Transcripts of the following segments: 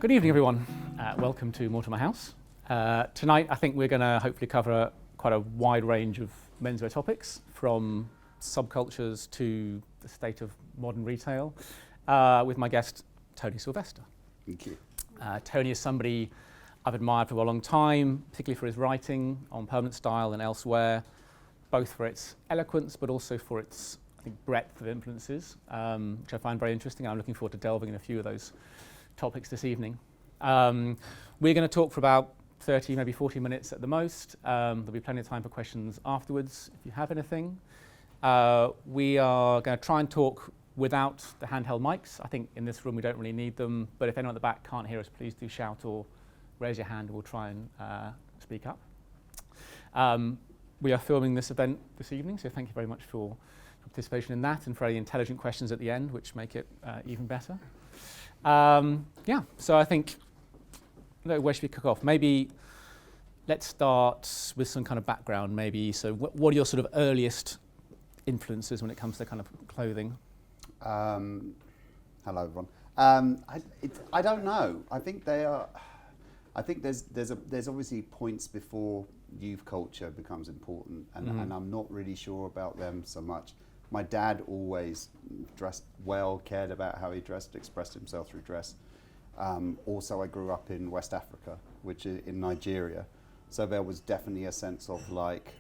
Good evening, everyone. Welcome to Mortimer House. Tonight, I think we're going to hopefully cover quite a wide range of menswear topics, from subcultures to the state of modern retail, with my guest, Tony Sylvester. Thank you. Tony is somebody I've admired for a long time, particularly for his writing on permanent style and elsewhere, both for its eloquence, but also for its, I think, breadth of influences, which I find very interesting. I'm looking forward to delving in a few of those topics this evening. We're going to talk for about 30, maybe 40 minutes at the most. There'll be plenty of time for questions afterwards if you have anything. We are going to try and talk without the handheld mics. I think in this room we don't really need them, but if anyone at the back can't hear us, please do shout or raise your hand and we'll try and speak up. We are filming this event this evening, so thank you very much for participation in that and for any intelligent questions at the end, which make it even better. So I think, where should we kick off? Maybe let's start with some kind of background, maybe. So what are your sort of earliest influences when it comes to kind of clothing? Hello, everyone. I don't know. I think they are. I think there's obviously points before youth culture becomes important, and I'm not really sure about them so much. My dad always dressed well, cared about how he dressed, expressed himself through dress. Also, I grew up in West Africa, which is in Nigeria, so there was definitely a sense of like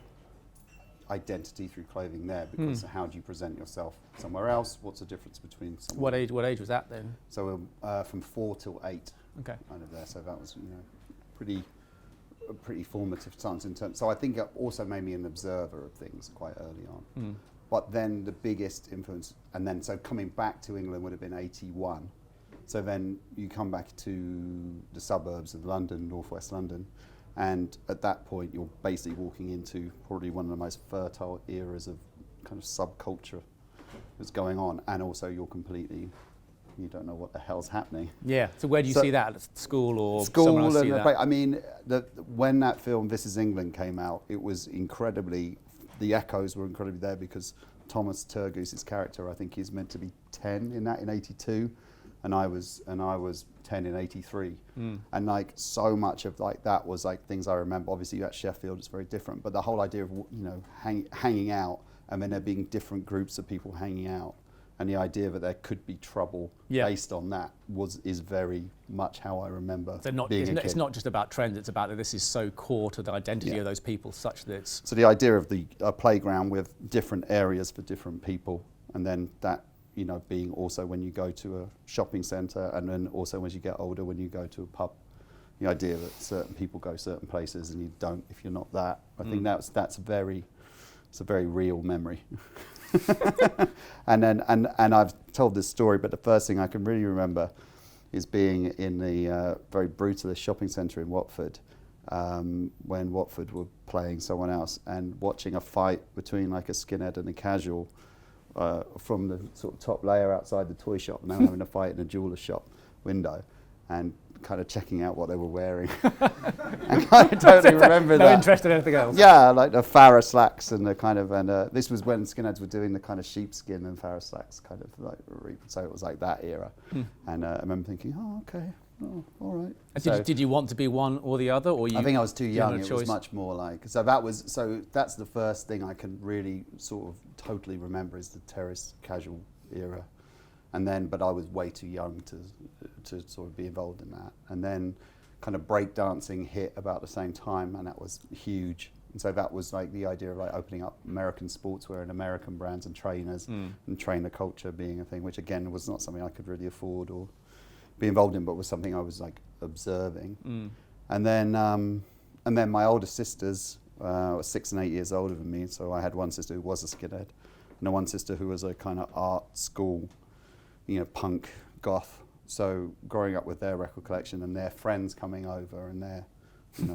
identity through clothing there, because how do you present yourself somewhere else? What's the difference between What age was that then? So from 4 till 8, okay, kind of there. So that was pretty formative times in terms. So I think it also made me an observer of things quite early on. But then the biggest influence, and then so coming back to England would have been 81. So then you come back to the suburbs of London, northwest London, and at that point you're basically walking into probably one of the most fertile eras of kind of subculture that's going on, and also you don't know what the hell's happening. Yeah, so where do you see that? At school or somewhere else see that? I mean, when that film This Is England came out, it was the echoes were incredibly there, because Thomas Turgoose's character, I think he's meant to be 10 in 82, and I was 10 in 83. And like so much of like that was like things I remember. Obviously at Sheffield it's very different, but the whole idea of hanging out, and then there being different groups of people hanging out, and the idea that there could be trouble based on that is very much how I remember being a kid. It's not just about trends, it's about that this is so core to the identity of those people, such that it's... So the idea of the playground with different areas for different people, and then that, being also when you go to a shopping centre, and then also as you get older when you go to a pub, the idea that certain people go certain places and you don't if you're not that. I think that's a very real memory. and I've told this story, but the first thing I can really remember is being in the very brutalist shopping centre in Watford, when Watford were playing someone else, and watching a fight between like a skinhead and a casual from the sort of top layer outside the toy shop, and now having a fight in a jeweller's shop window, and kind of checking out what they were wearing. And I totally remember that. No interest in anything else. Yeah, like the Farrah slacks and the kind of, and this was when skinheads were doing the kind of sheepskin and Farrah slacks kind of like, so it was like that era. And I remember thinking, oh, okay, oh, all right. And did you want to be one or the other, or you? I think I was too young. It was much more like, so that's the first thing I can really sort of totally remember is the terrace casual era. And then, but I was way too young to sort of be involved in that. And then kind of breakdancing hit about the same time, and that was huge. And so that was like the idea of like opening up American sportswear and American brands and trainers and trainer culture being a thing, which again was not something I could really afford or be involved in, but was something I was like observing. And then my older sisters were 6 and 8 years older than me. So I had one sister who was a skinhead, and one sister who was a kind of art school, punk goth. So growing up with their record collection and their friends coming over and their,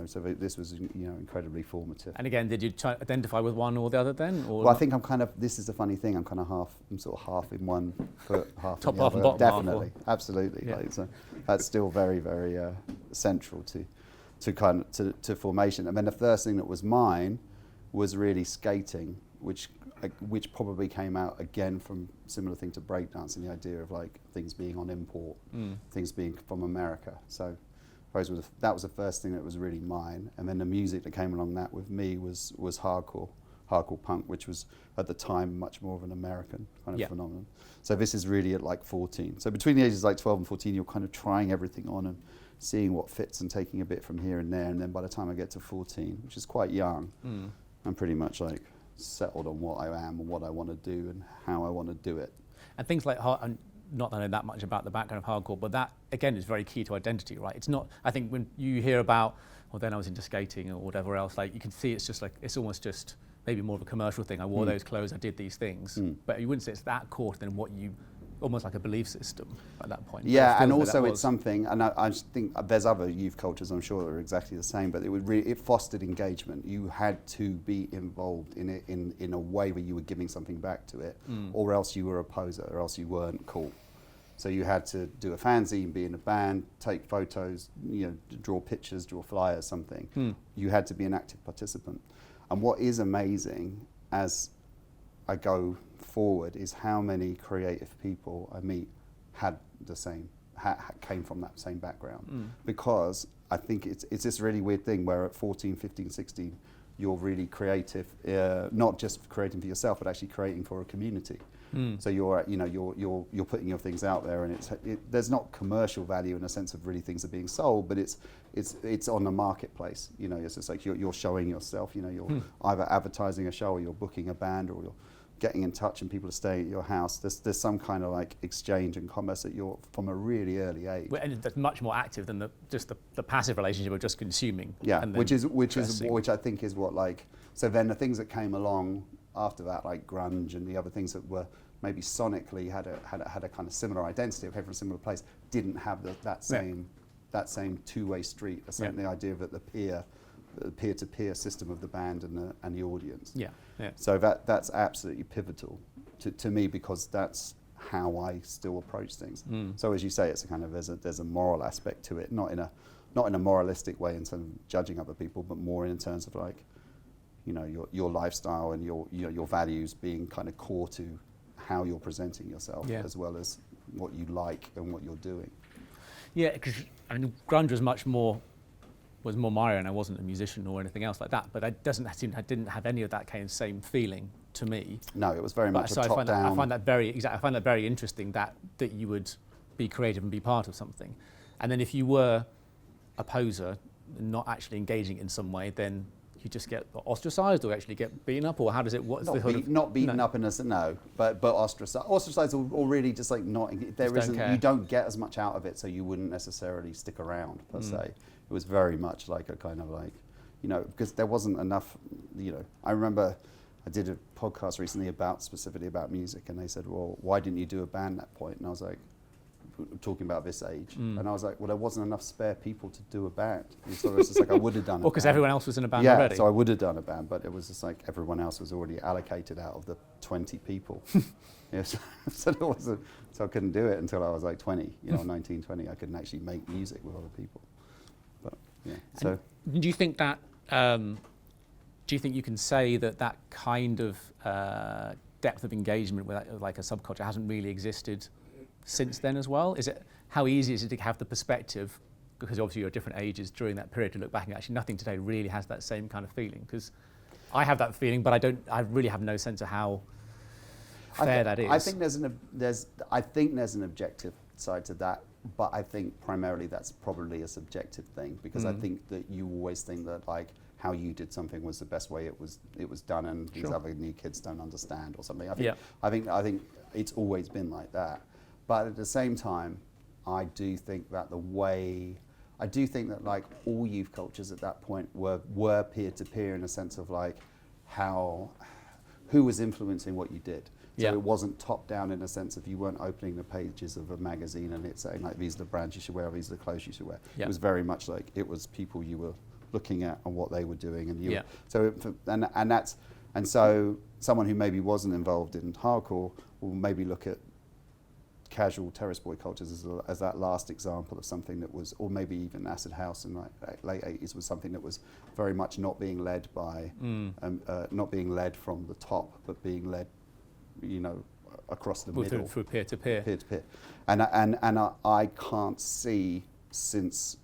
so this was, incredibly formative. And again, did you identify with one or the other then? Or well, I think this is the funny thing, I'm sort of half in one foot, half top in the half other. And bottom Definitely, half, absolutely. Yeah. So that's still very, very central to formation. And then the first thing that was mine was really skating, which which probably came out again from similar thing to breakdancing, the idea of like things being on import, things being from America. So I suppose that was the first thing that was really mine. And then the music that came along that with me was hardcore punk, which was at the time much more of an American kind of phenomenon. So this is really at like 14. So between the ages of like 12 and 14, you're kind of trying everything on and seeing what fits and taking a bit from here and there. And then by the time I get to 14, which is quite young, I'm pretty much like settled on what I am and what I want to do and how I want to do it. And things like not that I know that much about the background of hardcore, but that again is very key to identity, right? It's not, I think when you hear about, well then I was into skating or whatever else, like you can see it's just like, it's almost just maybe more of a commercial thing. I wore those clothes, I did these things, but you wouldn't say it's that core than what you, almost like a belief system at that point. Yeah, and also it's something, and I just think there's other youth cultures, I'm sure, that are exactly the same, but it fostered engagement. You had to be involved in it in a way where you were giving something back to it, or else you were a poser, or else you weren't cool. So you had to do a fanzine, be in a band, take photos, draw pictures, draw flyers, something. You had to be an active participant. And what is amazing as I go forward is how many creative people I meet had the same, came from that same background. Because I think it's this really weird thing where at 14, 15, 16, you're really creative, not just creating for yourself, but actually creating for a community. So you're putting your things out there, and there's not commercial value in a sense of really things are being sold, but it's on the marketplace. It's just like you're showing yourself. You're either advertising a show, or you're booking a band, or you're getting in touch, and people are staying at your house. There's some kind of like exchange and commerce that you're from a really early age. And that's much more active than just the passive relationship of just consuming. Yeah, which I think is what like. So then the things that came along after that, like grunge and the other things that were maybe sonically had a kind of similar identity, or came from a similar place, didn't have that same two-way street. The idea that the peer-to-peer system of the band and the audience. Yeah. So that's absolutely pivotal to me, because that's how I still approach things. So as you say, it's a kind of there's a moral aspect to it, not in a moralistic way in terms of judging other people, but more in terms of like, your lifestyle and your values being kind of core to how you're presenting yourself, as well as what you like and what you're doing. Yeah, because grunge was more Mario, and I wasn't a musician or anything else like that. But I didn't have any of that kind of same feeling to me. No, it was very much a top down. I find that very interesting that you would be creative and be part of something, and then if you were a poser, not actually engaging in some way, then you just get ostracized, or actually get beaten up, or how does it? What's not beaten up in a but ostracized, or really just like not. There isn't. You don't get as much out of it, so you wouldn't necessarily stick around per se. It was very much like a kind of like, because there wasn't enough. I remember I did a podcast recently specifically about music, and they said, "Well, why didn't you do a band at that point?" And I was like, talking about this age, and I was like, well, there wasn't enough spare people to do a band. And so it was just like I would have done. Well, because everyone else was in a band already. Yeah, so I would have done a band, but it was just like everyone else was already allocated out of the 20 people. Yes, so there wasn't. So I couldn't do it until I was like 20. 19, 20. I couldn't actually make music with other people. But yeah. So do you think that? Do you think you can say that kind of depth of engagement with like a subculture hasn't really existed since then as well? How easy is it to have the perspective, because obviously you're at different ages during that period, to look back and actually nothing today really has that same kind of feeling? Because I have that feeling, but I really have no sense of how fair that is. I think there's an objective side to that, but I think primarily that's probably a subjective thing, because I think that you always think that like how you did something was the best way it was done, and these other new kids don't understand or something. I think it's always been like that. But at the same time, I do think that like all youth cultures at that point were peer-to-peer in a sense of like who was influencing what you did. So it wasn't top-down in a sense of you weren't opening the pages of a magazine and it's saying like these are the brands you should wear, these are the clothes you should wear. It was very much like it was people you were looking at and what they were doing, and so someone who maybe wasn't involved in hardcore will maybe look at casual terrace boy cultures as that last example of something that was, or maybe even acid house in like late 80s was something that was very much not being led by, not being led from the top, but being led, across the middle. Through peer to peer. Peer to peer. And I can't see since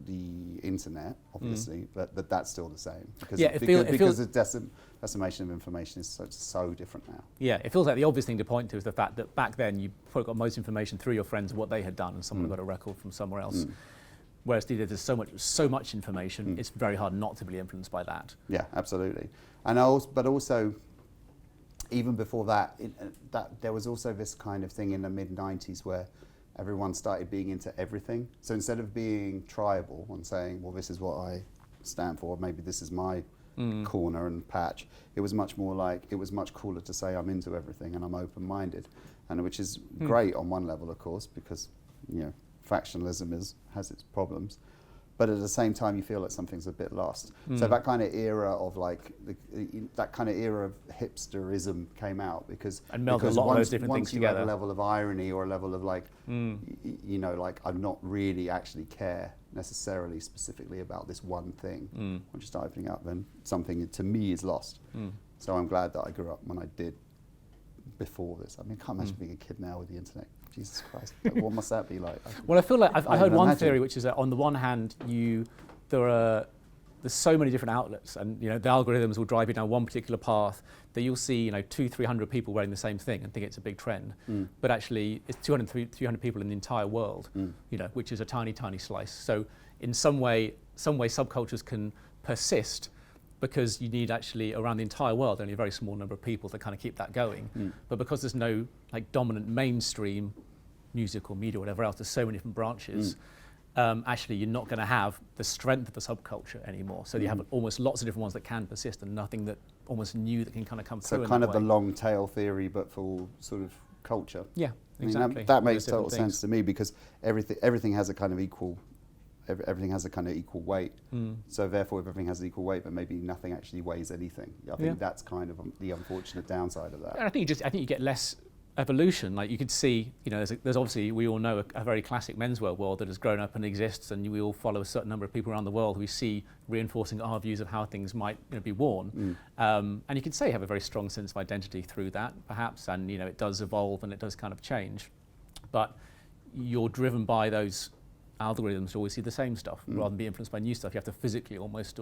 the internet, obviously, but that's still the same. Because the decimation of information is so different now. Yeah, it feels like the obvious thing to point to is the fact that back then you probably got most information through your friends of what they had done, and someone got a record from somewhere else. Whereas today there's so much information, it's very hard not to be influenced by that. Yeah, absolutely. But also, even before that, there was also this kind of thing in the mid-90s where everyone started being into everything. So instead of being tribal and saying, well, this is what I stand for, maybe this is my corner and patch, it was much more like, it was much cooler to say I'm into everything and I'm open-minded, and which is great on one level, of course, because factionalism has its problems. But at the same time, you feel like something's a bit lost. So that kind of era of that kind of era of hipsterism came out because a lot of those different things together. Once you have a level of irony or a level of like I'm not really actually care necessarily specifically about this one thing. Once you start opening up, then something to me is lost. So I'm glad that I grew up when I did before this. I mean, I can't imagine being a kid now with the internet. Jesus Christ, what must that be like? Well, I feel like I've heard one theory, which is that on the one hand, there's so many different outlets, and the algorithms will drive you down one particular path that you'll see 200-300 people wearing the same thing and think it's a big trend, but actually it's 200-300 people in the entire world, which is a tiny slice. So in some way subcultures can persist because you need actually around the entire world only a very small number of people to kind of keep that going. But because there's no dominant mainstream music or media or whatever else, there's so many different branches, actually you're not going to have the strength of the subculture anymore. So you have almost lots of different ones that can persist and nothing that almost new that can kind of come through. So kind of the long tail theory, but for sort of culture. Yeah, exactly. I mean, that makes total sense to me because everything has a kind of equal. Everything has a kind of equal weight. So therefore, if everything has an equal weight, but maybe nothing actually weighs anything. I think that's kind of the unfortunate downside of that. And I think you get less evolution. Like you could see, there's obviously, we all know a very classic menswear world that has grown up and exists, and we all follow a certain number of people around the world who we see reinforcing our views of how things might be worn. And you could say you have a very strong sense of identity through that, perhaps, and it does evolve and it does kind of change. But you're driven by those algorithms to always see the same stuff rather than be influenced by new stuff. You have to physically almost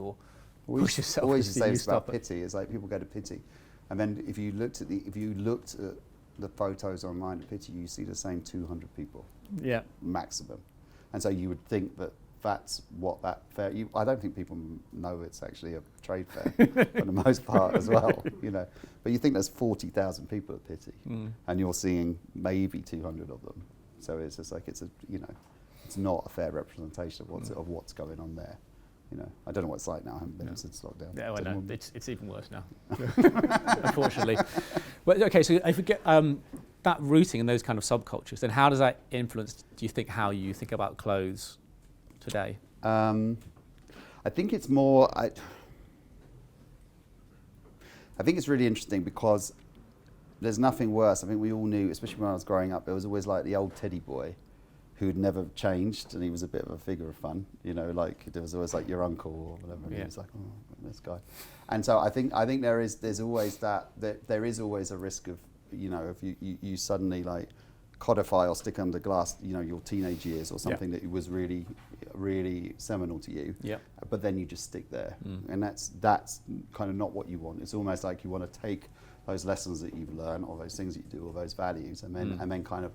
push yourself. Always to say this about Pity is like people go to Pity, and then if you looked at the photos online at Pity, you see the same 200 people, maximum, and so you would think that that's what that fair. I don't think people know it's actually a trade fair for the most part as well, But you think there's 40,000 people at Pity, and you're seeing maybe 200 of them. So it's just like it's not a fair representation of what's going on there. I don't know what it's like now. I haven't been since lockdown. Yeah, well, no, it's even worse now, unfortunately. Well, okay, so if we get that rooting in those kind of subcultures, then how does that influence, do you think, how you think about clothes today? I think it's more, I think it's really interesting because there's nothing worse. I think we all knew, especially when I was growing up, there was always like the old teddy boy who'd never changed, and he was a bit of a figure of fun, like there was always like your uncle or whatever, and he was like, oh, this guy. And so I think there's always there is always a risk of, if you suddenly like codify or stick under glass, your teenage years or something that was really, really seminal to you, but then you just stick there. And that's kind of not what you want. It's almost like you want to take those lessons that you've learned, or those things that you do, or those values, and then kind of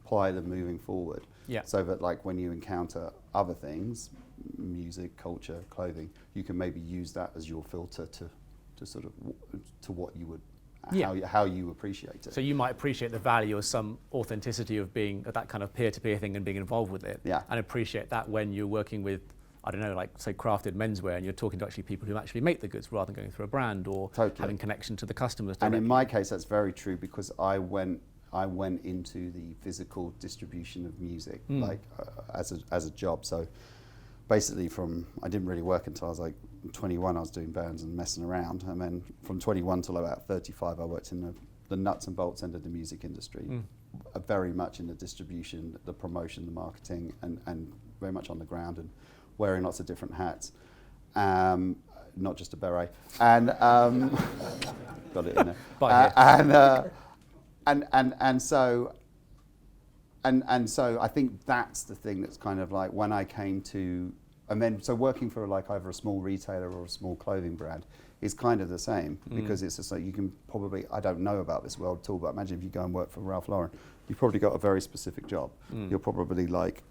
apply them moving forward. So that like when you encounter other things, music, culture, clothing, you can maybe use that as your filter to sort of to what you would, how you appreciate it. So you might appreciate the value of some authenticity of being that kind of peer-to-peer thing and being involved with it, and appreciate that when you're working with, I don't know, like say crafted menswear, and you're talking to actually people who actually make the goods rather than going through a brand or having connection to the customers directly. And in my case, that's very true because I went into the physical distribution of music as a job. So basically I didn't really work until I was like 21. I was doing bands and messing around, and then from 21 till about 35 I worked in the nuts and bolts end of the music industry, very much in the distribution, the promotion, the marketing, and very much on the ground and wearing lots of different hats. Not just a beret. And got it in there. And so I think that's the thing that's kind of like when I came to, and then so working for like either a small retailer or a small clothing brand is kind of the same, because it's just like you can probably, I don't know about this world at all, but imagine if you go and work for Ralph Lauren, you've probably got a very specific job. You're probably like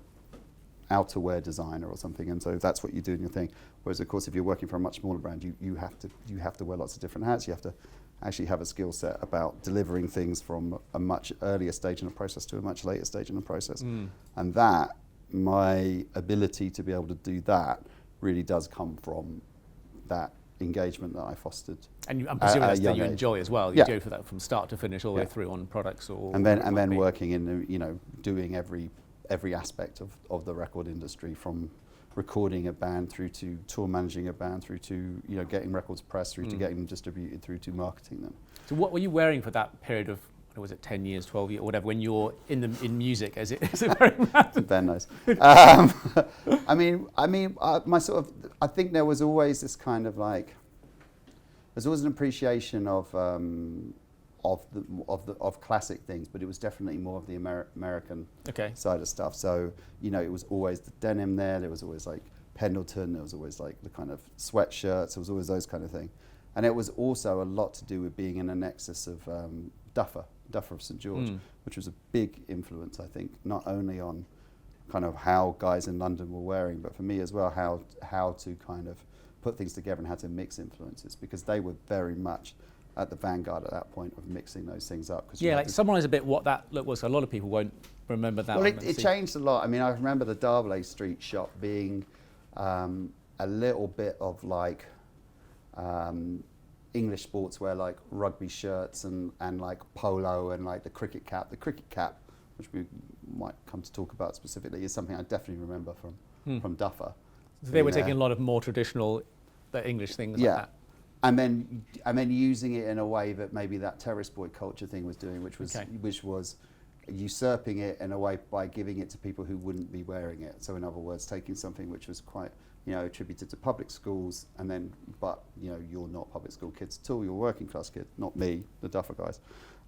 outerwear designer or something, and so that's what you do in your thing. Whereas of course if you're working for a much smaller brand, you have to wear lots of different hats. You have to actually have a skill set about delivering things from a much earlier stage in a process to a much later stage in a process. And that, my ability to be able to do that really does come from that engagement that I fostered. And I'm presuming that's that you enjoy as well. You go for that from start to finish, all the way through on products or. And then working in doing every aspect of the record industry, from recording a band through to tour managing a band through to getting records pressed through to getting them distributed through to marketing them. So what were you wearing for that period of, was it 10 years, 12 years, or whatever, when you're in music? Is it very mad? Ben knows. I think there was always this kind of like, there's always an appreciation of classic things, but it was definitely more of the American side of stuff. So it was always the denim there was always like Pendleton, there was always like the kind of sweatshirts, there was always those kind of thing. And it was also a lot to do with being in a nexus of Duffer of St George, which was a big influence, I think, not only on kind of how guys in London were wearing, but for me as well, how to kind of put things together and how to mix influences, because they were very much at the vanguard at that point of mixing those things up. Like summarise a bit what that look was. So a lot of people won't remember that. Well, it changed a lot. I mean, I remember the Darblay Street shop being a little bit of like English sportswear, like rugby shirts and like polo and like the cricket cap. The cricket cap, which we might come to talk about specifically, is something I definitely remember from Duffer. So they were taking a lot of more traditional, the English things like that. And then using it in a way that maybe that terrace boy culture thing was doing, which was usurping it in a way by giving it to people who wouldn't be wearing it. So in other words, taking something which was quite attributed to public schools, and then you're not public school kids at all, you're working class kids, not me, the Duffer guys,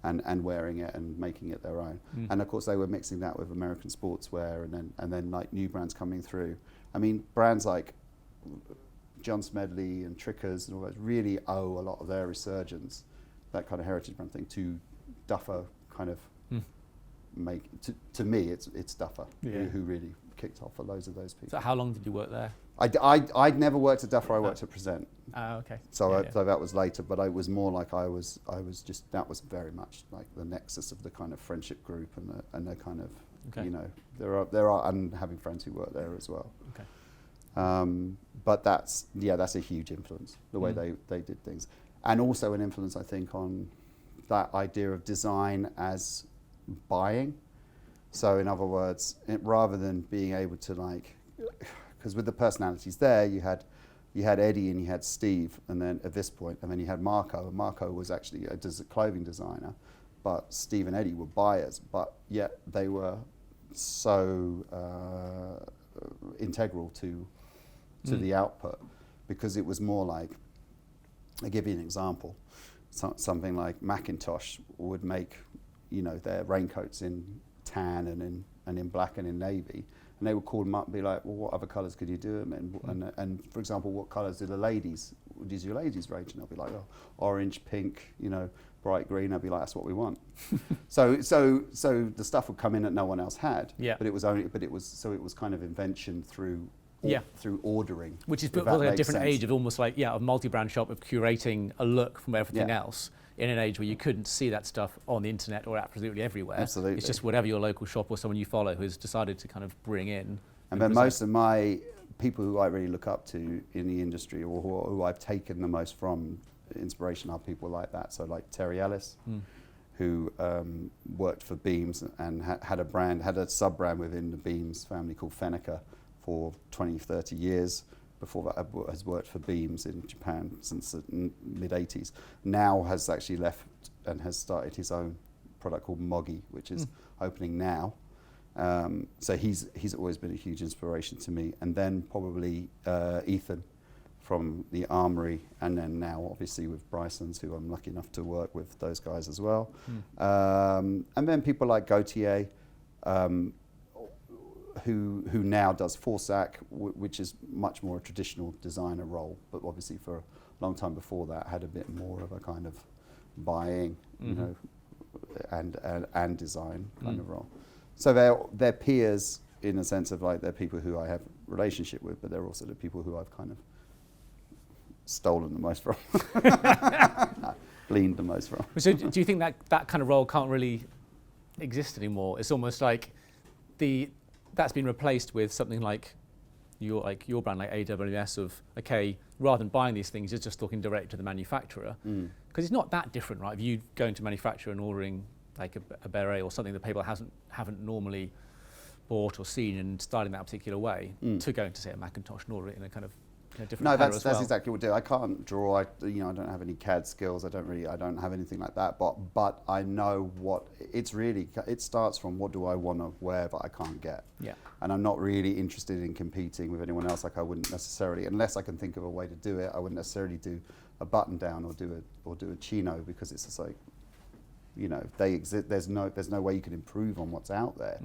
and wearing it and making it their own. And of course they were mixing that with American sportswear, and then like new brands coming through. I mean, brands like John Smedley and Trickers and all that really owe a lot of their resurgence, that kind of heritage brand thing, to Duffer kind of to me it's Duffer who really kicked off for loads of those people. So how long did you work there? I'd never worked at Duffer, I worked at Present. Okay. So that was later, but I was more like I was just, that was very much like the nexus of the kind of friendship group and the kind of there are and having friends who work there as well. Okay. But that's a huge influence, the way they did things. And also an influence, I think, on that idea of design as buying. So in other words, rather than being able to like, because with the personalities there, you had Eddie and you had Steve, and then at this point, and then you had Marco. And Marco was actually a clothing designer, but Steve and Eddie were buyers, but yet they were so integral to the output, because it was more like, I'll give you an example. Something like Macintosh would make, their raincoats in tan and in black and in navy, and they would call them up and be like, well, what other colours could you do them in? And for example, what colours do your ladies range? And they'll be like, oh, orange, pink, bright green. I'd be like, that's what we want. so the stuff would come in that no one else had. Yeah. But it was kind of invention through ordering. Which is like a different age of almost like, a multi-brand shop of curating a look from everything else, in an age where you couldn't see that stuff on the internet or absolutely everywhere. Absolutely. It's just whatever your local shop or someone you follow who's decided to kind of bring in. And then most of my people who I really look up to in the industry, or who I've taken the most from inspiration, are people like that. So like Terry Ellis, who worked for Beams and had a sub-brand within the Beams family called Fenneker for 20, 30 years. Before that, has worked for Beams in Japan since the mid-80s. Now has actually left and has started his own product called Moggy, which is opening now. So he's always been a huge inspiration to me. And then probably Ethan from the Armory, and then now obviously with Bryceland, who I'm lucky enough to work with those guys as well. And then people like Gautier, who now does Forsac, which is much more a traditional designer role, but obviously for a long time before that had a bit more of a kind of buying, you know, and design kind of role. So they're peers in a sense of like they're people who I have relationship with, but they're also the people who I've kind of stolen the most from, gleaned the most from. So do you think that kind of role can't really exist anymore? It's almost like that's been replaced with something like your brand, like AWMS, of okay, rather than buying these things, you're just talking direct to the manufacturer, because it's not that different, right? If you going to manufacturer and ordering like a beret or something that people haven't normally bought or seen and styling that particular way, to going to say a Macintosh and order it in a kind of different. No, that's exactly what I do. I can't draw. I don't have any CAD skills. I don't have anything like that. But I know what it's really. It starts from what do I want to wear that I can't get. Yeah. And I'm not really interested in competing with anyone else. Like I wouldn't necessarily, unless I can think of a way to do it. I wouldn't necessarily do a button down or do a chino, because it's just like, they exist. There's no way you can improve on what's out there.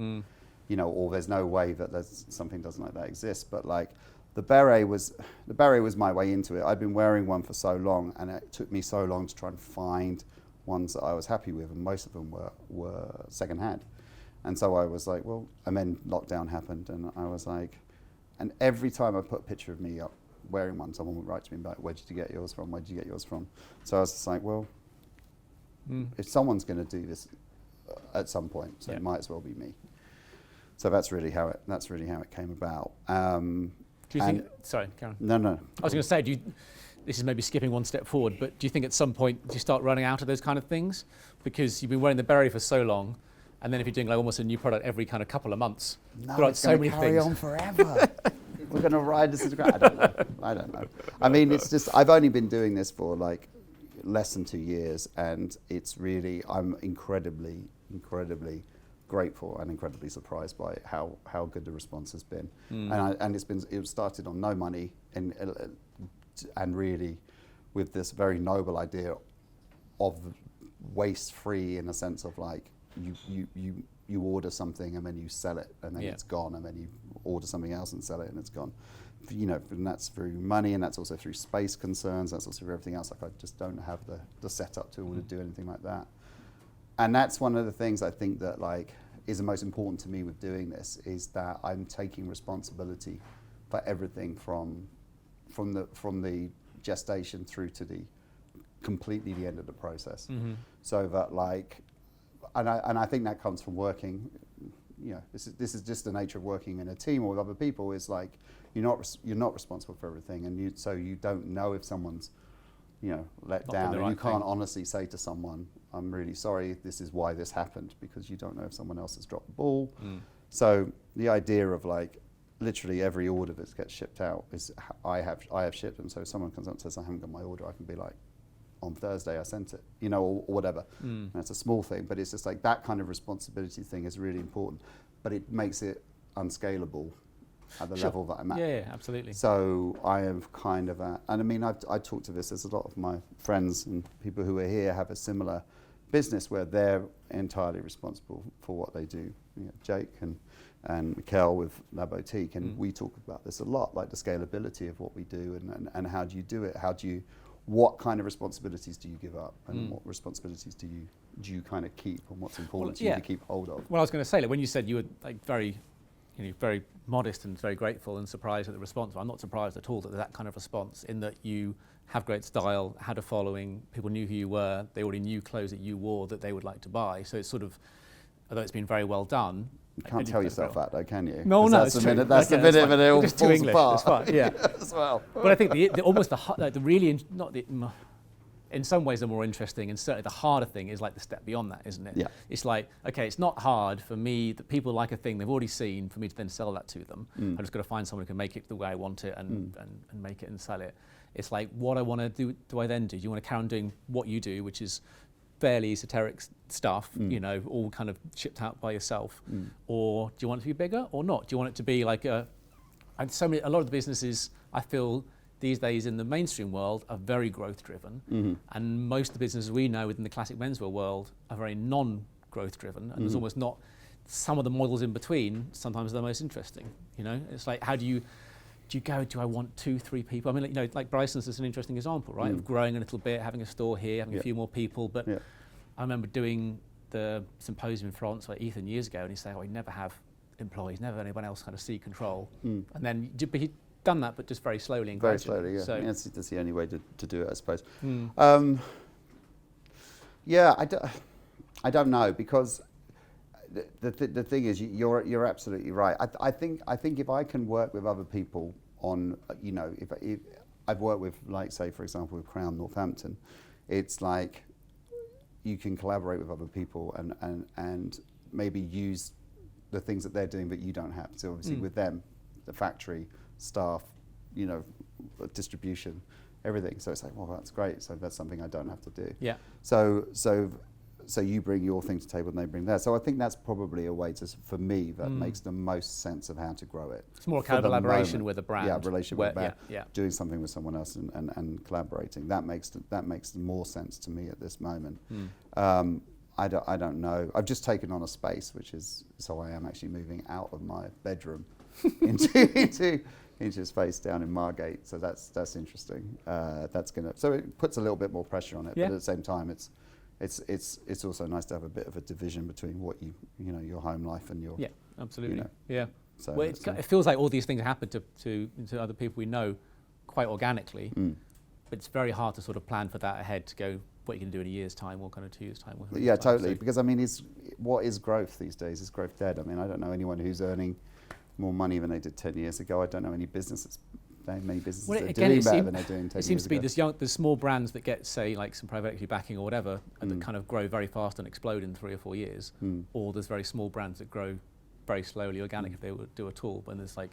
Or there's no way that there's something doesn't like that exist. But like. The beret was my way into it. I'd been wearing one for so long, and it took me so long to try and find ones that I was happy with, and most of them were secondhand. And so I was like, well, and then lockdown happened, and I was like, and every time I put a picture of me up wearing one, someone would write to me about, where did you get yours from? Where did you get yours from? So I was just like, well, if someone's going to do this at some point, so it might as well be me. So that's really how it came about. Do you think? Sorry, Karen. No. I was going to say, this is maybe skipping one step forward, but do you think at some point do you start running out of those kind of things? Because you've been wearing the beret for so long, and then if you're doing like almost a new product every kind of couple of months, it's going to carry on forever. We're going to ride this. I don't know. I mean, it's just I've only been doing this for like less than 2 years, and it's really I'm incredibly grateful and incredibly surprised by how good the response has been, and it started on no money and really with this very noble idea of waste free, in a sense of like you order something and then you sell it and then it's gone, and then you order something else and sell it and it's gone, and that's through money, and that's also through space concerns, that's also through everything else. Like I just don't have the setup to do anything like that. And that's one of the things I think that like is the most important to me with doing this, is that I'm taking responsibility for everything from the gestation through to the completely the end of the process. So that like, and I think that comes from working. This is just the nature of working in a team or with other people. Is like you're not responsible for everything, and so you don't know if someone's let down, and you can't honestly say to someone, I'm really sorry, this is why this happened, because you don't know if someone else has dropped the ball. So the idea of like literally every order that gets shipped out is I have shipped, and so if someone comes up and says I haven't got my order, I can be like, on Thursday I sent it, or whatever. And it's a small thing, but it's just like that kind of responsibility thing is really important, but it makes it unscalable at the level that I'm at. Yeah, absolutely. So I am kind of and I mean, I talked to this, there's a lot of my friends and people who are here have a similar business where they're entirely responsible for what they do. Jake and Mikkel with La Boutique, and we talk about this a lot, like the scalability of what we do, and how do you do it? What kind of responsibilities do you give up, and what responsibilities do you kind of keep, and what's important to you to keep hold of? Well, I was going to say, like, when you said you were like very modest and very grateful and surprised at the response, I'm not surprised at all that that kind of response, in that you have great style, had a following, people knew who you were, they already knew clothes that you wore that they would like to buy. So it's sort of, although it's been very well done. You can't tell yourself that though, can you? No, that's it's the true. minute. That's the minute when it all just falls English, apart. It's fine, yeah. As well. But I think the really in some ways the more interesting, and certainly the harder thing is like the step beyond that, isn't it? Yeah. It's like, okay, it's not hard for me that people like a thing they've already seen for me to then sell that to them. I'm just going to find someone who can make it the way I want it and make it and sell it. It's like, what I want to do I then do? Do you want to carry on doing what you do, which is fairly esoteric stuff, all kind of shipped out by yourself? Or do you want it to be bigger or not? Do you want it to be like a lot of the businesses, I feel, these days in the mainstream world are very growth driven, and most of the businesses we know within the classic menswear world are very non-growth driven, and there's almost not, some of the models in between sometimes are the most interesting. It's like, how do you go, do I want 2-3 people? I mean, like Bryceland's is an interesting example, right? Of growing a little bit, having a store here, having a few more people. But I remember doing the symposium in France with Ethan years ago, and he said, we never have employees, never anyone else kind of see control. And then he'd done that, but just very slowly and gradually. Very slowly, yeah. So, I mean, that's the only way to do it, I suppose. I don't know, because the thing is, you're absolutely right. I think if I can work with other people on, if I've worked with, like, say, for example, with Crown Northampton, it's like you can collaborate with other people and maybe use the things that they're doing that you don't have. So obviously with them, the factory, staff, distribution, everything. So it's like, well, that's great. So that's something I don't have to do. Yeah. So you bring your thing to the table and they bring theirs. So I think that's probably a way for me, that makes the most sense of how to grow it. It's more kind of collaboration with a brand. Yeah, relation with a brand. Yeah. Doing something with someone else and collaborating. That makes more sense to me at this moment. I don't know. I've just taken on a space, so I am actually moving out of my bedroom into a space down in Margate. So that's interesting. So it puts a little bit more pressure on it, but at the same time, it's also nice to have a bit of a division between what your home life and your absolutely. Yeah. So well, it feels like all these things happen to other people we know quite organically, but it's very hard to sort of plan for that ahead, to go what you're going to do in a year's time or kind of 2 years' time. Or Yeah, time. totally. Because I mean, what is growth these days? Is growth dead? I mean, I don't know anyone who's earning more money than they did 10 years ago. I don't know any businesses that are doing better than they're doing 10 years ago. It seems to be there's small brands that get, say, like some private equity backing or whatever, and that kind of grow very fast and explode in 3 or 4 years. Or there's very small brands that grow very slowly, organic if they would do at all, but there's like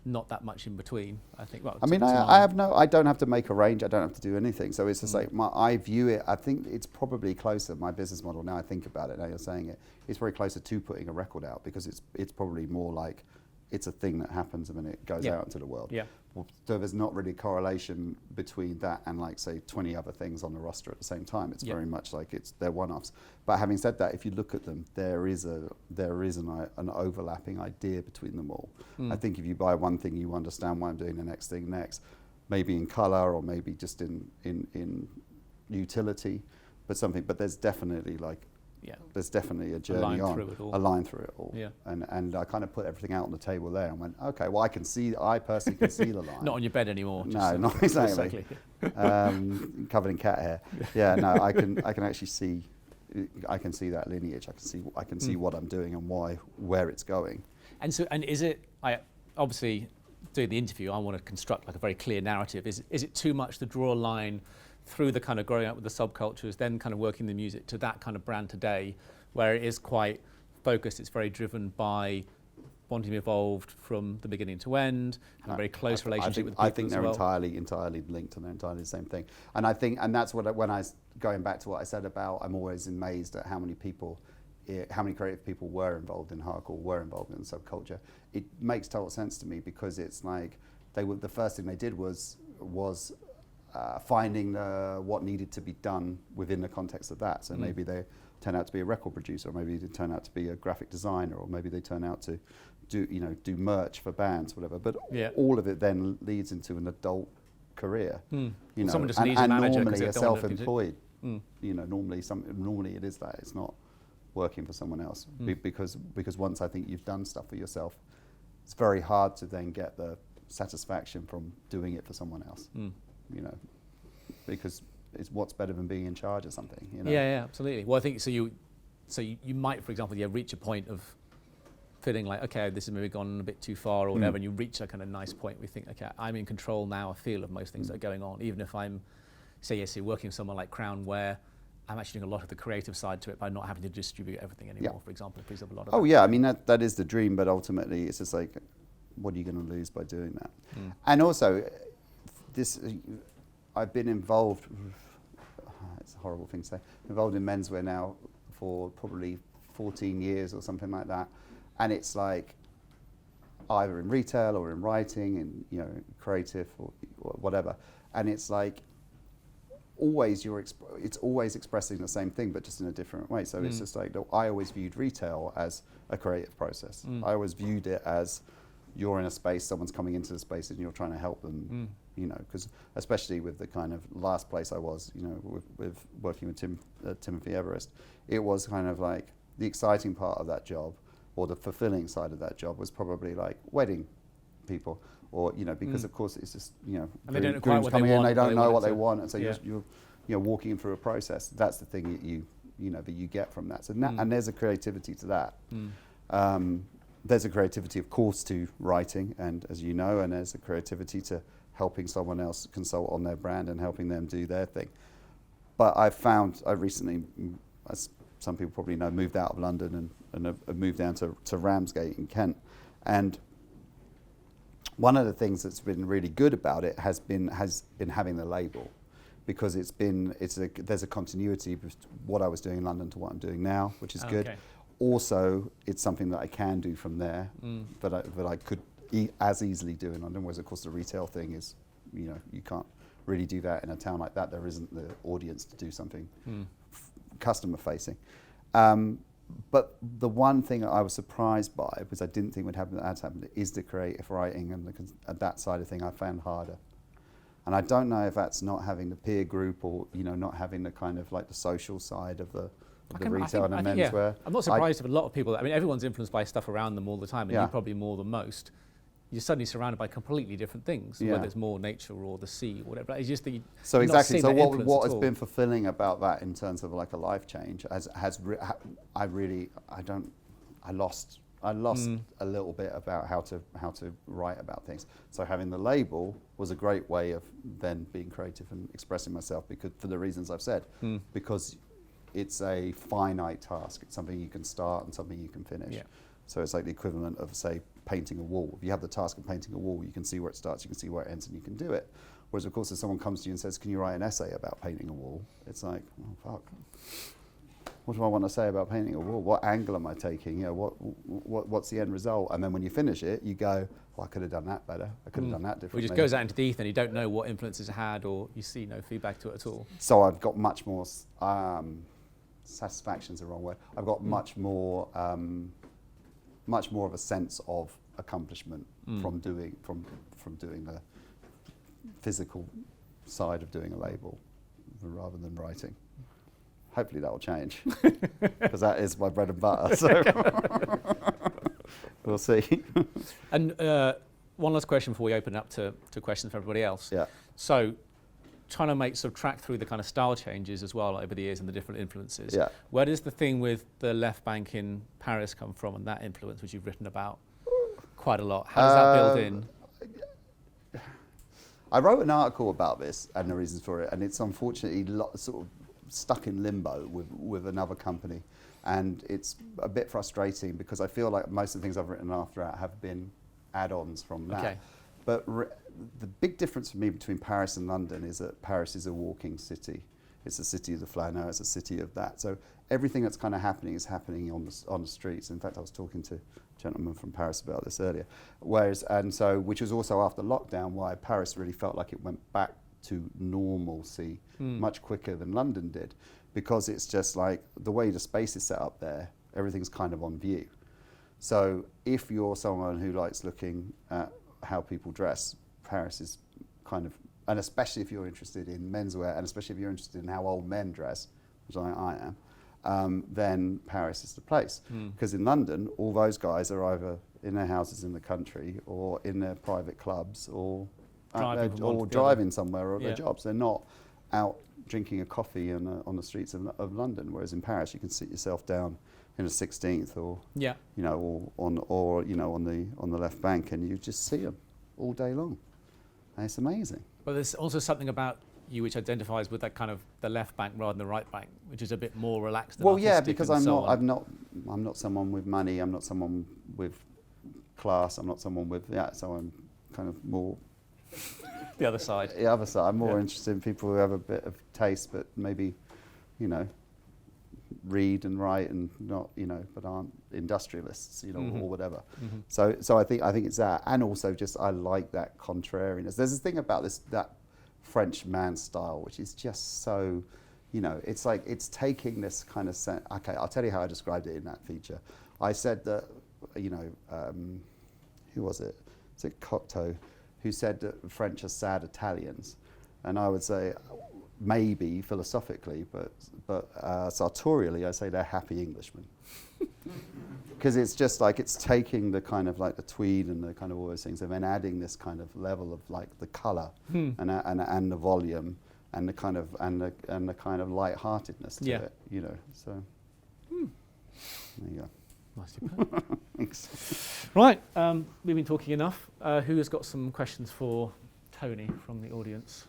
not that much in between, I think. Well, I don't have to make a range. I don't have to do anything. So it's just like I view it. I think it's probably closer. My business model, now I think about it, now you're saying it, it's very closer to putting a record out, because it's probably more like it's a thing that happens and then it goes out into the world. Yeah. So there's not really correlation between that and, like, say, 20 other things on the roster at the same time. It's very much like they're one-offs. But having said that, if you look at them, there is an overlapping idea between them all. I think if you buy one thing, you understand why I'm doing the next thing next, maybe in colour or maybe just in utility, but there's definitely there's definitely a journey a line through it all. Yeah. And I kind of put everything out on the table there and went, okay, well, I personally can see the line. Not on your bed anymore. No, not exactly. Covered in cat hair. Yeah, no, I can actually see. I can see that lineage. I can see what I'm doing and where it's going. And is it? Obviously, doing the interview, I want to construct like a very clear narrative. Is it too much to draw a line through the kind of growing up with the subcultures, then kind of working the music to that kind of brand today, where it is quite focused, it's very driven by wanting to be involved from the beginning to end, have a very close relationship with people I think as they're well. entirely linked, and they're entirely the same thing. And that's what when I was going back to what I said about, I'm always amazed at how many creative people were involved in hardcore, were involved in subculture. It makes total sense to me, because it's like the first thing they did was finding what needed to be done within the context of that. So maybe they turn out to be a record producer, or maybe they turn out to be a graphic designer, or maybe they turn out to do merch for bands, whatever. But all of it then leads into an adult career. Someone just needs a manager, normally a self-employed. Normally it is that. It's not working for someone else, because once I think you've done stuff for yourself, it's very hard to then get the satisfaction from doing it for someone else. Because it's what's better than being in charge of something. Yeah, absolutely. Well, I think so. You might, for example, reach a point of feeling like, okay, this has maybe gone a bit too far or whatever, and you reach a kind of nice point where you think, okay, I'm in control now. I feel of most things that are going on, even if I'm, say, working with someone like Crown, where I'm actually doing a lot of the creative side to it by not having to distribute everything anymore. For example, it frees up a lot of. I mean that is the dream, but ultimately it's just like, what are you going to lose by doing that? And also, I've been involved. it's a horrible thing to say. Involved in menswear now for probably 14 years or something like that, and it's like either in retail or in writing and creative or whatever, and it's like always it's always expressing the same thing but just in a different way. So it's just like I always viewed retail as a creative process. I always viewed it as you're in a space, someone's coming into the space and you're trying to help them, because especially with the kind of last place I was, with working with Timothy Everest, it was kind of like the exciting part of that job, or the fulfilling side of that job, was probably like wedding people, or because of course it's just and they don't know quite grooms what coming they in, want, they don't know what they want, and so yeah. you're walking through a process. That's the thing that you get from that. So and there's a creativity to that. There's a creativity, of course, to writing, and as you know, and there's a creativity to helping someone else consult on their brand and helping them do their thing. But I recently, as some people probably know, moved out of London and have moved down to Ramsgate in Kent. And one of the things that's been really good about it has been having the label, because there's a continuity with what I was doing in London to what I'm doing now, which is good. Also, it's something that I can do from there that I could as easily do in London, whereas of course the retail thing is, you can't really do that in a town like that. There isn't the audience to do something customer facing. But the one thing I was surprised by, because I didn't think would happen, that happened, is the creative writing and that side of thing I found harder. And I don't know if that's not having the peer group, or not having the kind of like the social side of the retail and menswear. I'm not surprised if a lot of people, everyone's influenced by stuff around them all the time, and you probably more than most. You're suddenly surrounded by completely different things, whether it's more nature or the sea or whatever. It's just that so exactly. So what has been fulfilling about that in terms of like a life change I lost a little bit about how to write about things. So having the label was a great way of then being creative and expressing myself, because for the reasons I've said, because it's a finite task. It's something you can start and something you can finish. Yeah. So it's like the equivalent of, say, painting a wall. If you have the task of painting a wall, you can see where it starts, you can see where it ends, and you can do it. Whereas, of course, if someone comes to you and says, can you write an essay about painting a wall? It's like, oh, fuck. What do I want to say about painting a wall? What angle am I taking? What's the end result? And then when you finish it, you go, I could have done that better. I could have done that differently. It just goes out into the ether and you don't know what influences it had, or you see no feedback to it at all. So I've got much more, satisfaction's the wrong word. I've got much more of a sense of accomplishment from doing the physical side of doing a label rather than writing. Hopefully that will change, because that is my bread and butter. So we'll see. And one last question before we open up to questions for everybody else. Yeah. So, trying to track through the kind of style changes as well over the years and the different influences. Yeah. Where does the thing with the left bank in Paris come from, and that influence, which you've written about quite a lot? How does that build in? I wrote an article about this and the reasons for it, and it's unfortunately sort of stuck in limbo with another company, and it's a bit frustrating because I feel like most of the things I've written after that have been add-ons from that. Okay. But the big difference for me between Paris and London is that Paris is a walking city. It's a city of the flâner, it's a city of that. So everything that's kind of happening is happening on the streets. In fact, I was talking to a gentleman from Paris about this earlier. Which was also after lockdown, why Paris really felt like it went back to normalcy much quicker than London did, because it's just like the way the space is set up there, everything's kind of on view. So if you're someone who likes looking at how people dress, Paris is kind of, and especially if you're interested in menswear, and especially if you're interested in how old men dress, which I am, then Paris is the place. Because in London, all those guys are either in their houses in the country or in their private clubs or driving somewhere or their jobs. They're not out drinking a coffee on the streets of London. Whereas in Paris, you can sit yourself down in a 16th or on the left bank, and you just see them all day long. And it's amazing. But there's also something about you which identifies with that kind of the left bank rather than the right bank, which is a bit more relaxed. Well, yeah, because I'm not someone with money. I'm not someone with class. I'm not someone with So I'm kind of more the other side. The other side. I'm more interested in people who have a bit of taste, but maybe read and write and not, but aren't industrialists, Mm-hmm. or whatever. Mm-hmm. So I think it's that, and also just I like that contrariness. There's this thing about that French man style, which is just so, it's like it's taking this kind of sense. Okay, I'll tell you how I described it in that feature. I said that, who was it? Is it Cocteau, who said that French are sad Italians, and I would say, maybe philosophically, but sartorially, I say they're happy Englishmen. Because it's just like it's taking the kind of like the tweed and the kind of all those things, and then adding this kind of level of like the colour and the volume and the kind of light-heartedness to it, So there you go. Nicely put. Thanks. Right, we've been talking enough. Who has got some questions for Tony from the audience?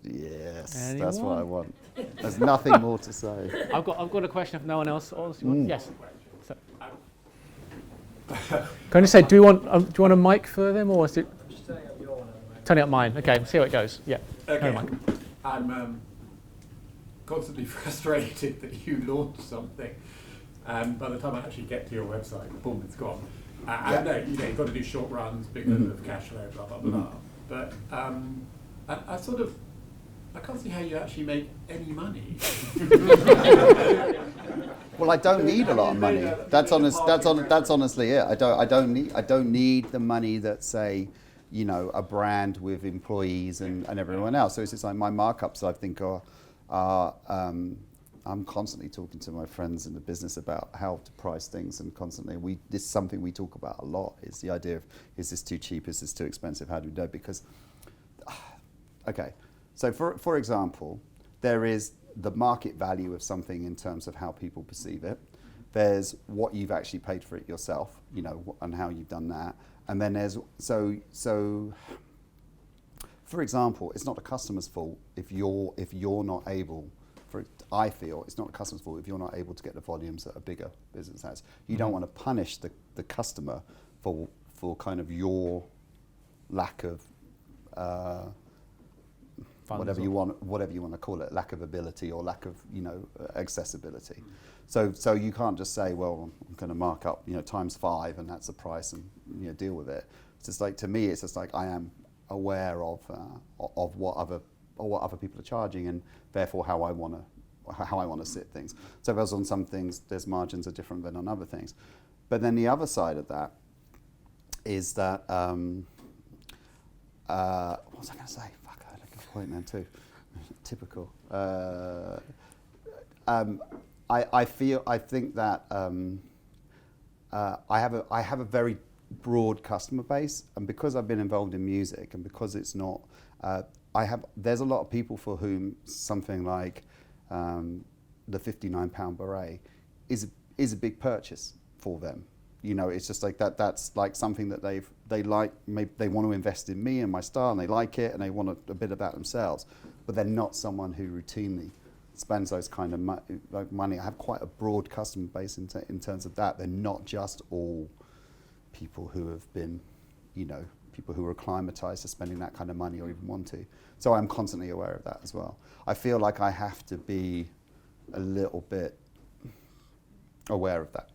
Yes, Anyone? That's what I want. There's nothing more to say. I've got a question if no one else. Yes. So, can I say, do you want a mic for them, or is it? I'm just turning up your one. Turning up mine. Okay, see how it goes. Yeah. Okay. No mic. I'm constantly frustrated that you launched something, and by the time I actually get to your website, boom, it's gone. I know you've got to do short runs because of cash flow, blah blah blah. But I can't see how you actually make any money. Well, I don't need a lot of money. That's honestly it. I don't need the money that, say, a brand with employees and everyone else. So it's just like my markups, I think, are I'm constantly talking to my friends in the business about how to price things, and constantly this is something we talk about a lot, is the idea of, is this too cheap, is this too expensive, how do we do it? Because okay, so for example, there is the market value of something in terms of how people perceive it. There's what you've actually paid for it yourself, and how you've done that. And then there's, so for example, it's not the customer's fault if you're not able, I feel it's not the customer's fault if you're not able to get the volumes that a bigger business has. You don't want to punish the customer for kind of your lack of whatever you want to call it, lack of ability or lack of accessibility. So you can't just say, well, I'm going to mark up times 5 and that's the price, and deal with it. It's just like, to me, it's just like I am aware of what other people are charging, and therefore how I want to sit things. So whereas on some things there's margins are different than on other things. But then the other side of that is that what was I going to say? Fuck, I had a good point then too. Typical. I think that I have a very broad customer base, and because I've been involved in music, and because it's not, there's a lot of people for whom something like the £59 beret is a big purchase for them. It's just like that's like something that they like. Maybe they want to invest in me and my style, and they like it, and they want a bit of that themselves. But they're not someone who routinely spends those kind of money. I have quite a broad customer base in terms of that. They're not just all people who have been, people who are acclimatized to spending that kind of money or even want to. So I'm constantly aware of that as well. I feel like I have to be a little bit aware of that.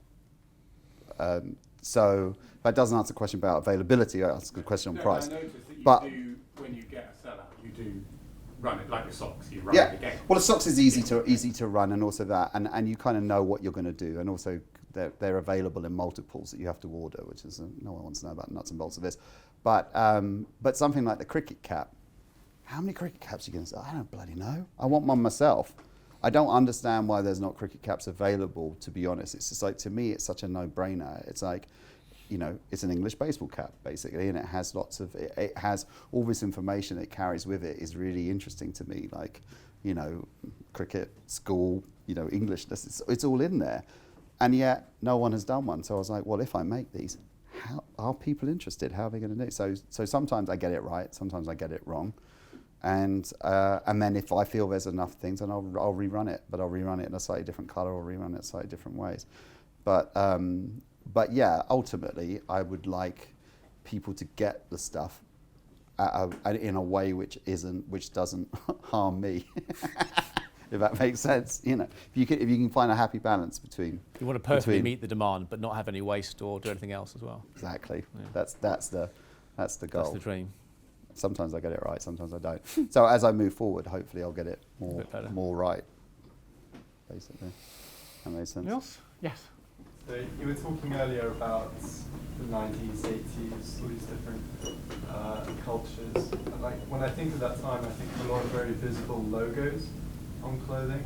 So that doesn't answer the question about availability. It answers the question on price. I noticed that you do, when you get a sellout, you do run it like your socks. You run it again. Well, the socks is easy to run, and also that, and you kind of know what you're going to do, and also they're available in multiples that you have to order, which is no one wants to know about nuts and bolts of this. But something like the cricket cap, how many cricket caps are you going to sell? I don't bloody know. I want one myself. I don't understand why there's not cricket caps available, to be honest. It's just like, to me, it's such a no-brainer. It's like, it's an English baseball cap, basically, and it has it has all this information it carries with it is really interesting to me, like, cricket, school, English, it's all in there. And yet, no one has done one. So I was like, well, if I make these, how are people interested? How are they going to do it? So sometimes I get it right, sometimes I get it wrong. And then if I feel there's enough things, then I'll rerun it, but I'll rerun it in a slightly different color, or rerun it slightly different ways. But yeah, ultimately, I would like people to get the stuff in a way which doesn't harm me. if that makes sense. You know, if you can find a happy balance between. You want to perfectly meet the demand, but not have any waste or do anything else as well. Exactly. Yeah. That's the goal. That's the dream. Sometimes I get it right, sometimes I don't. So as I move forward, hopefully I'll get it more right. Basically, that makes sense. Anything else? Yes. So you were talking earlier about the 90s, 80s, all these different cultures. And like when I think of that time, I think of a lot of very visible logos on clothing.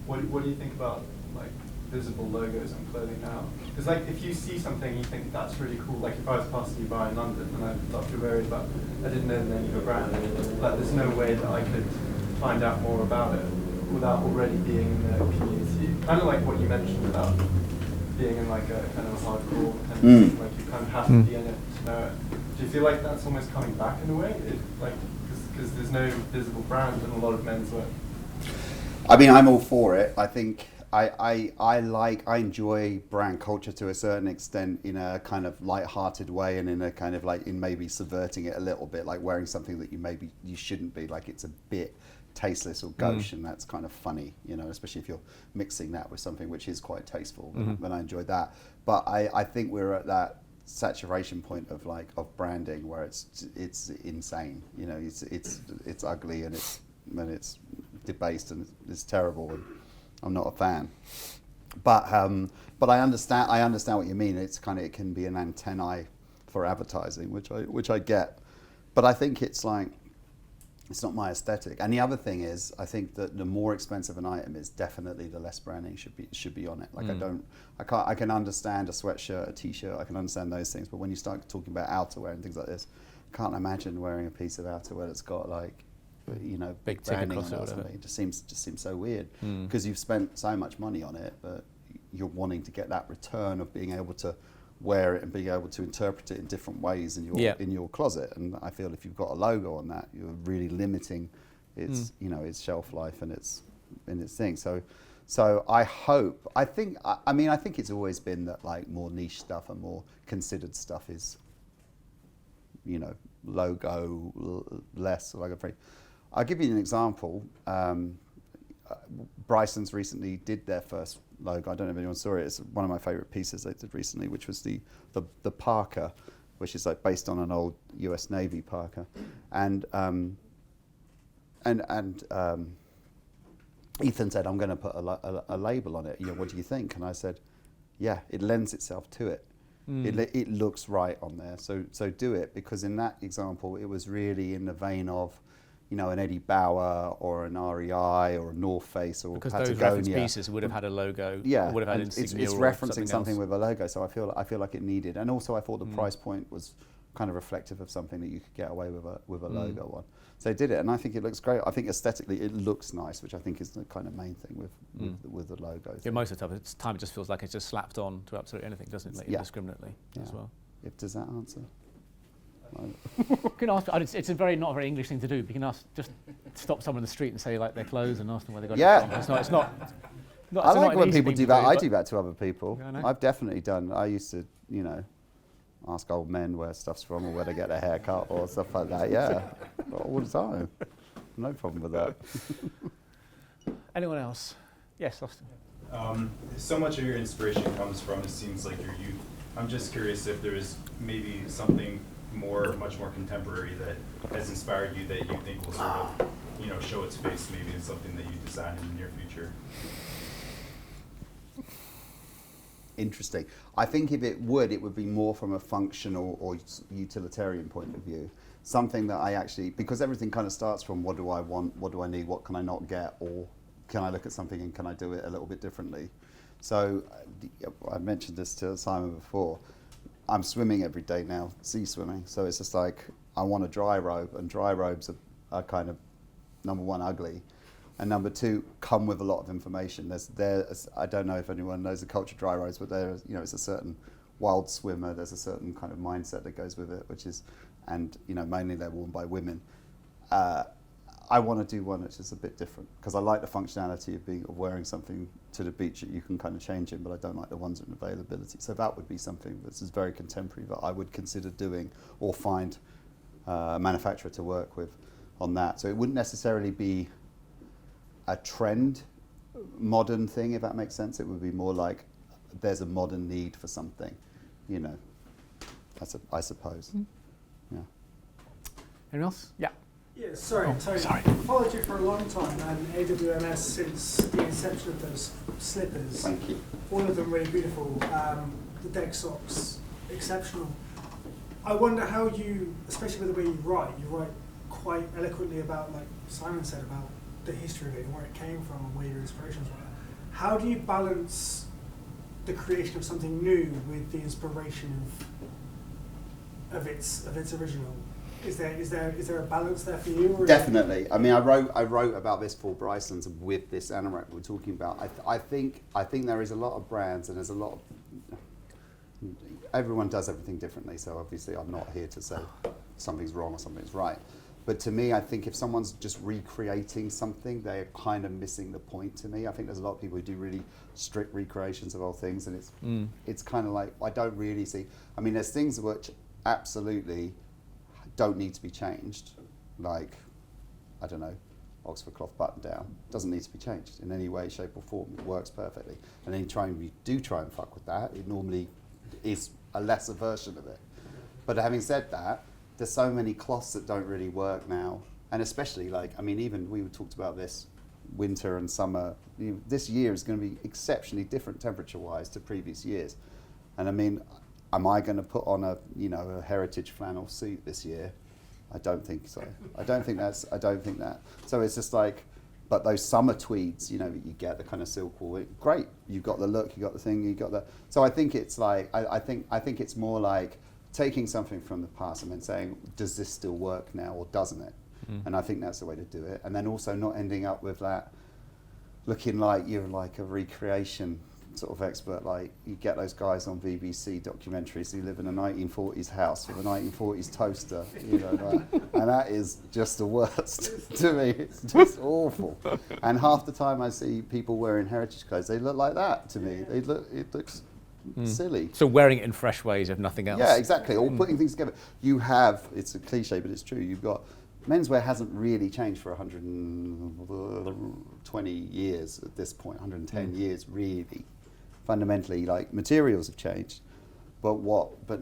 What do you think about like visible logos on clothing now? Because like if you see something, you think that's really cool. Like if I was passing you by in London and I thought you were worried about, I didn't know the name of your brand. Like there's no way that I could find out more about it without already being in the community. Kind of like what you mentioned about being in like a kind of a hardcore kind of thing, like you kind of have to be in it to know it. Do you feel like that's almost coming back in a way? Because there's no visible brand in a lot of menswear. I mean, I'm all for it. I think I enjoy brand culture to a certain extent in a kind of light-hearted way, and in a kind of like in maybe subverting it a little bit, like wearing something that you shouldn't be, like it's a bit tasteless or gauche, and that's kind of funny, you know, especially if you're mixing that with something which is quite tasteful. Then I enjoy that. But I think we're at that saturation point of branding where it's insane. You know, it's ugly and it's debased and it's terrible, and I'm not a fan. But I understand what you mean. It's kind of, it can be an antennae for advertising, which I get. But I think it's like, it's not my aesthetic. And the other thing is, I think that the more expensive an item is, definitely the less branding should be on it. Like I can understand a sweatshirt, a t-shirt, I can understand those things, but when you start talking about outerwear and things like this, I can't imagine wearing a piece of outerwear that's got like, you know, big branding across on it or something. It just seems so weird because you've spent so much money on it, but you're wanting to get that return of being able to wear it and being able to interpret it in different ways in your closet. And I feel if you've got a logo on that, you're really limiting its you know, its shelf life and its thing. So I think it's always been that like more niche stuff and more considered stuff is, you know, logo less logo free. I'll give you an example. Bryceland's recently did their first logo. I don't know if anyone saw it. It's one of my favourite pieces they did recently, which was the Parker, which is like based on an old US Navy Parker. And Ethan said, I'm going to put a label on it. You know, what do you think? And I said, yeah, it lends itself to it. It looks right on there. So do it, because in that example, it was really in the vein of, you know, an Eddie Bauer or an REI or a North Face or because Patagonia. Those reference pieces would have had a logo. Yeah, would have had it's insignia referencing something else. with a logo. So I feel like it needed, and also I thought the price point was kind of reflective of something that you could get away with a logo on. So they did it, and I think it looks great. I think aesthetically it looks nice, which I think is the kind of main thing with the logos. Yeah, most of the time it just feels like it's just slapped on to absolutely anything, doesn't it? Like indiscriminately as well. Does that answer? You can ask. It's not a very English thing to do. But you can just stop someone in the street and say like their clothes and ask them where they got it from. It's not. I like when people do that. I do that to other people. Yeah, I've definitely done. I used to, you know, ask old men where stuff's from or where they get their hair cut or stuff like that. Yeah, all the time. No problem with that. Anyone else? Yes, Austin. So much of your inspiration comes from, it seems like, your youth. I'm just curious if there is maybe something much more contemporary that has inspired you that you think will sort of, you know, show its face maybe in something that you design in the near future. Interesting. I think if it would be more from a functional or utilitarian point of view. Something that I actually, because everything kind of starts from what do I want, what do I need, what can I not get, or can I look at something and can I do it a little bit differently? So I mentioned this to Simon before. I'm swimming every day now, sea swimming. So it's just like, I want a dry robe, and dry robes are kind of, number one, ugly. And number two, come with a lot of information. I don't know if anyone knows the culture of dry robes, but it's a certain wild swimmer. There's a certain kind of mindset that goes with it, which is, and you know, mainly they're worn by women. I want to do one which is a bit different, because I like the functionality of wearing something to the beach that you can kind of change in, but I don't like the ones in availability. So that would be something that's very contemporary that I would consider doing, or find a manufacturer to work with on that. So it wouldn't necessarily be a trend, modern thing, if that makes sense. It would be more like there's a modern need for something, you know. I suppose. Yeah. Anyone else? Yeah. Yeah, sorry, Tony. Sorry. I've followed you for a long time, and AWMS since the inception of those slippers. Thank you. All of them really beautiful. The deck socks, exceptional. I wonder how you, especially with the way you write quite eloquently about, like Simon said, about the history of it and where it came from and where your inspirations were. How do you balance the creation of something new with the inspiration of its original? Is there a balance there for you? Or Definitely. I mean, I wrote about this for Bryceland with this anorak we're talking about. I think there is a lot of brands, and there's a lot of, everyone does everything differently. So obviously, I'm not here to say something's wrong or something's right. But to me, I think if someone's just recreating something, they're kind of missing the point. To me, I think there's a lot of people who do really strict recreations of old things, and it's kind of like, I don't really see. I mean, there's things which absolutely don't need to be changed, like, I don't know, Oxford cloth button down doesn't need to be changed in any way, shape or form. It works perfectly. And then you do try and fuck with that, it normally is a lesser version of it. But having said that, there's so many cloths that don't really work now, and especially, like, I mean, even we talked about this winter and summer. This year is going to be exceptionally different temperature-wise to previous years. And I mean, am I going to put on a heritage flannel suit this year? I don't think so. I don't think that. So it's just like, but those summer tweeds, you know, that you get, the kind of silk wool, great. You've got the look, you got the thing, you got the. So I think it's like, I think it's more like taking something from the past and then saying, does this still work now or doesn't it? And I think that's the way to do it. And then also not ending up with that looking like you're like a recreation sort of expert. Like you get those guys on BBC documentaries who live in a 1940s house with a 1940s toaster, you know, like, and that is just the worst to me. It's just awful. And half the time I see people wearing heritage clothes, they look like that to me. It looks silly. So wearing it in fresh ways, if nothing else. Yeah, exactly. Or putting things together. You have, it's a cliche, but it's true. You've got, menswear hasn't really changed for 120 years at this point, 110 years really. Fundamentally, like, materials have changed, but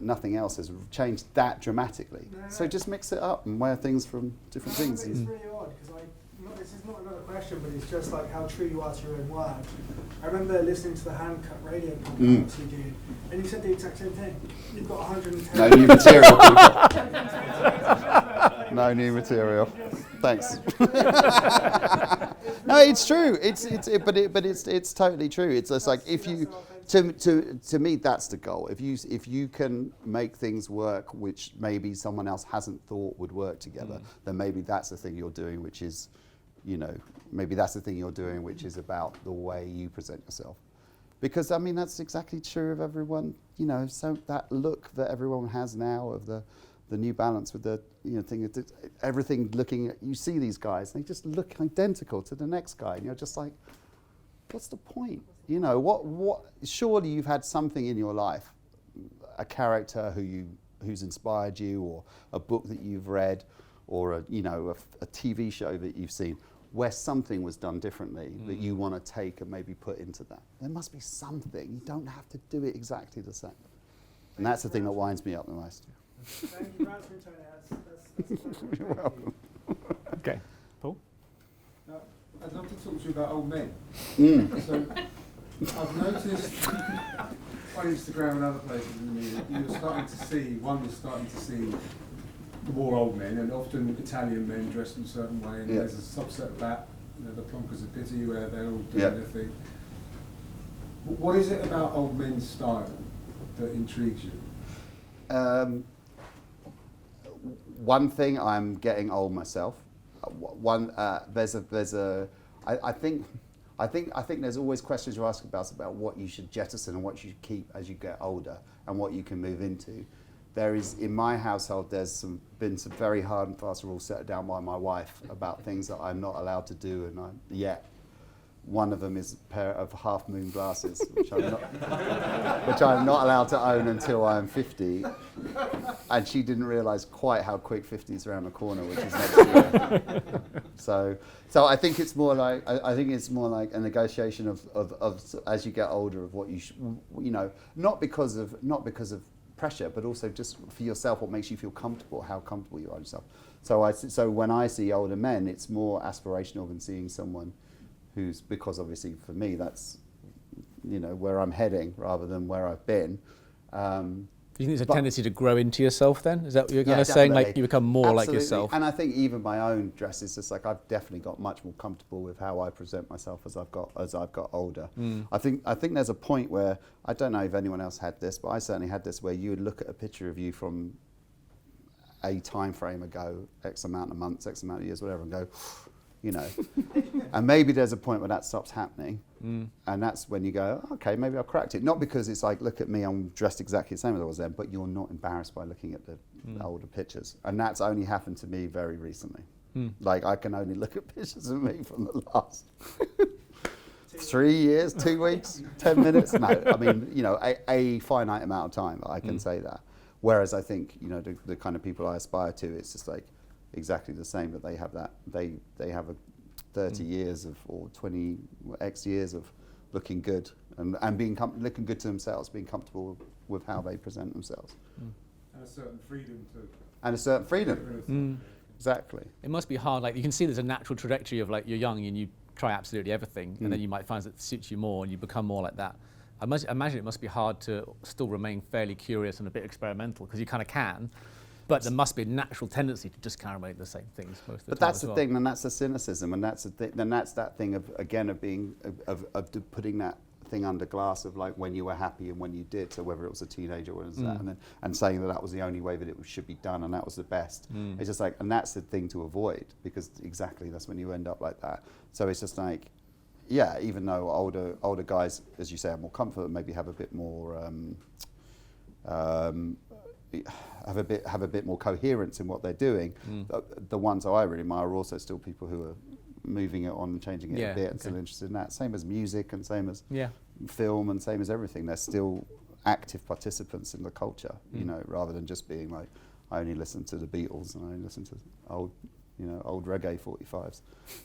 nothing else has changed that dramatically. No. So just mix it up and wear things from different things. It's really odd because this is not another question, but it's just like how true you are to your own word. I remember listening to the Hand Cut Radio podcast you did, and you said the exact same thing. You've got 110. No new material. No new material. Thanks. No, it's true. But it's totally true. It's just like, if you, to me, that's the goal. If you can make things work which maybe someone else hasn't thought would work together, then maybe that's the thing you're doing, which is, you know, maybe that's the thing you're doing, which is about the way you present yourself. Because I mean, that's exactly true of everyone. You know, so that look that everyone has now of the New Balance with the, you know, thing, everything looking at, you see these guys, they just look identical to the next guy, and you're just like, what's the point? You know, what? Surely you've had something in your life, a character who's inspired you, or a book that you've read, or a TV show that you've seen, where something was done differently that you want to take and maybe put into that. There must be something. You don't have to do it exactly the same. And that's the thing that winds me up the most. Thank you for answering, Tony. That's You're welcome. Okay. Paul? I'd love to talk to you about old men. So I've noticed on Instagram and other places in the media, you're starting to see more old men, and often Italian men dressed in a certain way, and there's a subset of that, you know, the plonkers of pity, where they're all doing their thing. What is it about old men's style that intrigues you? One thing, I'm getting old myself. I think there's always questions you ask about what you should jettison and what you should keep as you get older, and what you can move into. There is, in my household, been some very hard and fast rules set down by my wife about things that I'm not allowed to do, and yet. one of them is a pair of half moon glasses, which I'm not allowed to own until I'm 50. And she didn't realise quite how quick 50 is around the corner, which is next year. So I think it's more like a negotiation of as you get older of what you know, not because of pressure, but also just for yourself, what makes you feel comfortable, how comfortable you are yourself. So when I see older men, it's more aspirational than seeing someone who's, because obviously for me that's, you know, where I'm heading rather than where I've been. Do you think there's a tendency to grow into yourself then? Is that what you're kind of saying, like you become more like yourself? And I think even my own dresses, it's like I've definitely got much more comfortable with how I present myself as I've got older. I think there's a point where, I don't know if anyone else had this, but I certainly had this, where you would look at a picture of you from a time frame ago, X amount of months, X amount of years, whatever, and go, you know. And maybe there's a point where that stops happening, and that's when you go, okay, maybe I've cracked it. Not because it's like, look at me, I'm dressed exactly the same as I was then, but you're not embarrassed by looking at the older pictures. And that's only happened to me very recently. Like, I can only look at pictures of me from the last 3 years, 2 weeks, 10 minutes. No, I mean, you know, a finite amount of time, I can say that. Whereas I think, you know, the kind of people I aspire to, it's just like exactly the same, that they have that, they have a 30 years of, or 20 X years of looking good and being looking good to themselves, being comfortable with how they present themselves. And a certain freedom too. And a certain freedom. Exactly. It must be hard, like you can see there's a natural trajectory of like you're young and you try absolutely everything, and then you might find that suits you more and you become more like that. I imagine it must be hard to still remain fairly curious and a bit experimental, because you kind of can, but there must be a natural tendency to just kind of make the same things most of the time. But that's the thing, and that's the cynicism, and that's then that's that thing of, again, of being of putting that thing under glass of like when you were happy and when you did. So whether it was a teenager or that, and saying that was the only way that it should be done and that was the best. It's just like, and that's the thing to avoid, because exactly that's when you end up like that. So it's just like, yeah, even though older guys, as you say, are more comfort, maybe have a bit more have a bit more coherence in what they're doing. The ones that I really admire are also still people who are moving it on and changing it a bit and still interested in that. Same as music and same as film and same as everything. They're still active participants in the culture, you know, rather than just being like, I only listen to the Beatles and I only listen to old reggae 45s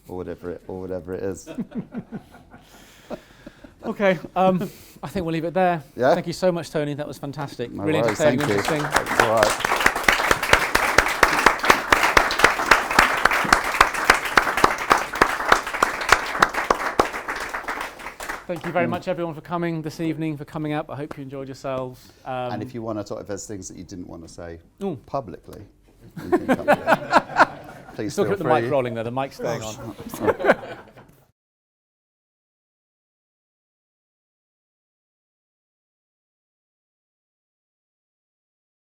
or whatever it is. Okay, I think we'll leave it there. Yeah? Thank you so much, Tony. That was fantastic. No really worries, entertaining, thank you. interesting. That's all right. Thank you very much, everyone, for coming this evening, for coming up. I hope you enjoyed yourselves. And if you want to talk, if there's things that you didn't want to say publicly, you can come here. Please still feel keep the free. mic rolling there. The mic's staying on.